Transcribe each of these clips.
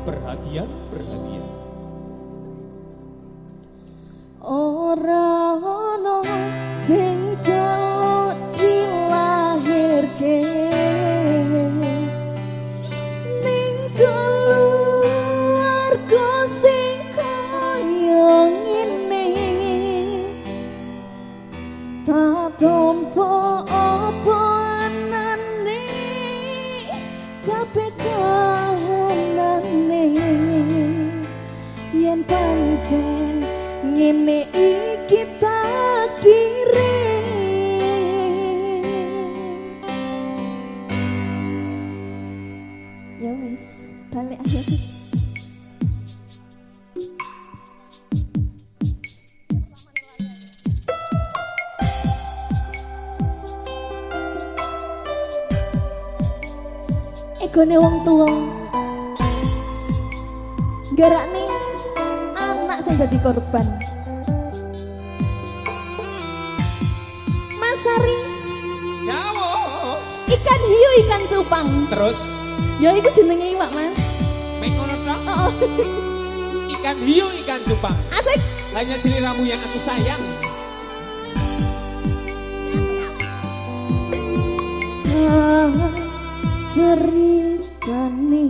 Perhatian, perhatian. Ora ono sing jaluk dilahirke ning keluarga sing kaya ngene tak tompo apa anane kabeh kahanane yen pancen ngene iki takdire ya wis balik aja sih egone wong tua garakne anak sing dadi korban. Mas Sari Jawo. ikan hiu ikan cupang Terus ya iku jenenge iwak Mas mek ngono tok. oh. Ikan hiu ikan cupang. Asik Hanya celiramu yang aku sayang. Ceritane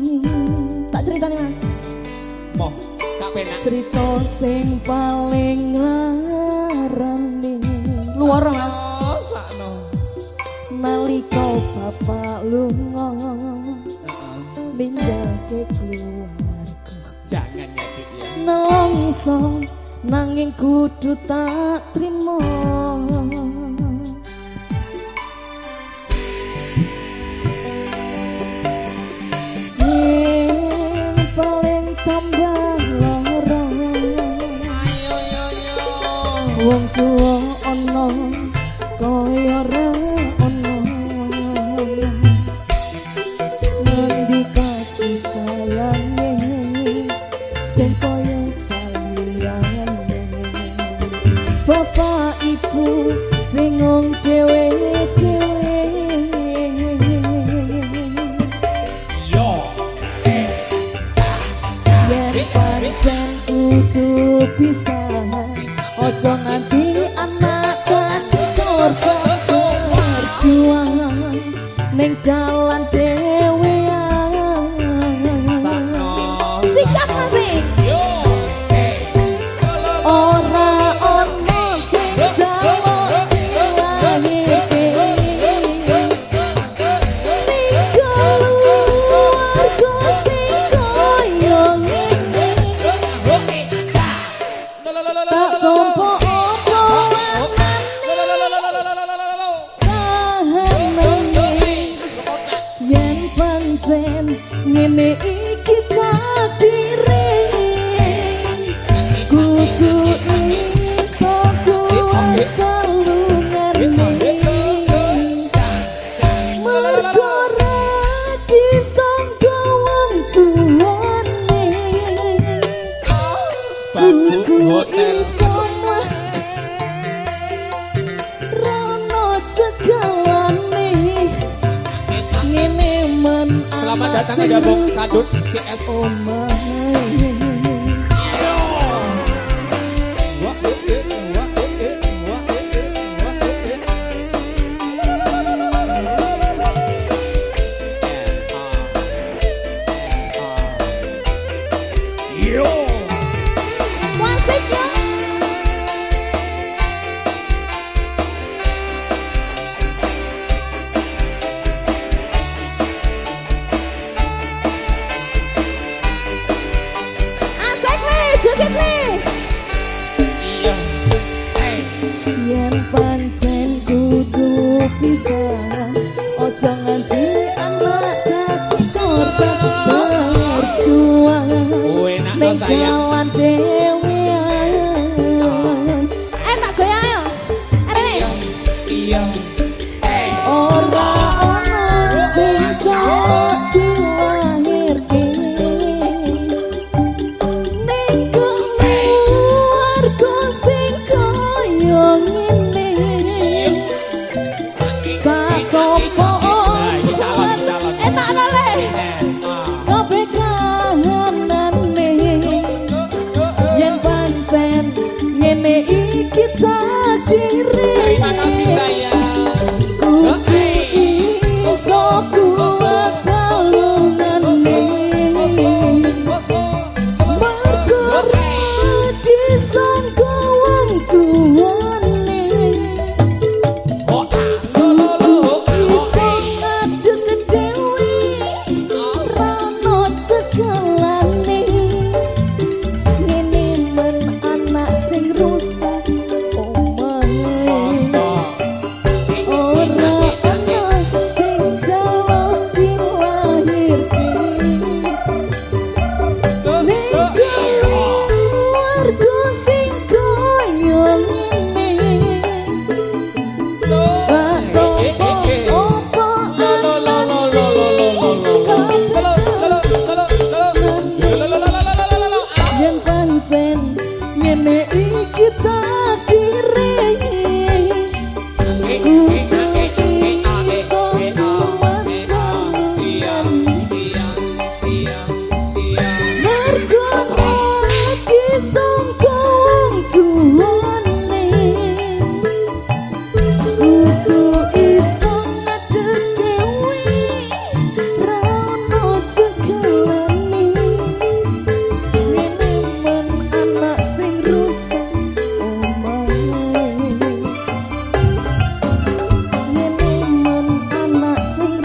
tak ceritane Mas Moh, gak penak. cerita sing paling larane luar Mas Oh, sakno. nalika bapak lunga ninggalke keluarga Jangan ya, Dik ya. nelongso nanging kudu tak trimo sing paling tambah lara Ayo yo yo. wong tuwa ana kaya ora ana ngendi kasih sayange sing kaya caliyane bapak ibu bingung dhewe-dhewe Yo. yen pancen kudu bisa ojo nganti anak dadi korban berjuang ning dalan dhewean Sakno. sikat masih Yo. ora ono sing jaluk dilahirke ning keluarga sing kaya ngene tak tompo apa kahanane yen pancen ngene iki takdire kudu iso kuat kalungane mergo ora disangka wong tuwane kudu iso rono cegalane ngene men Selamat datang di Gabung Sadut CS. Yo. Wasik ya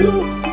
Aduh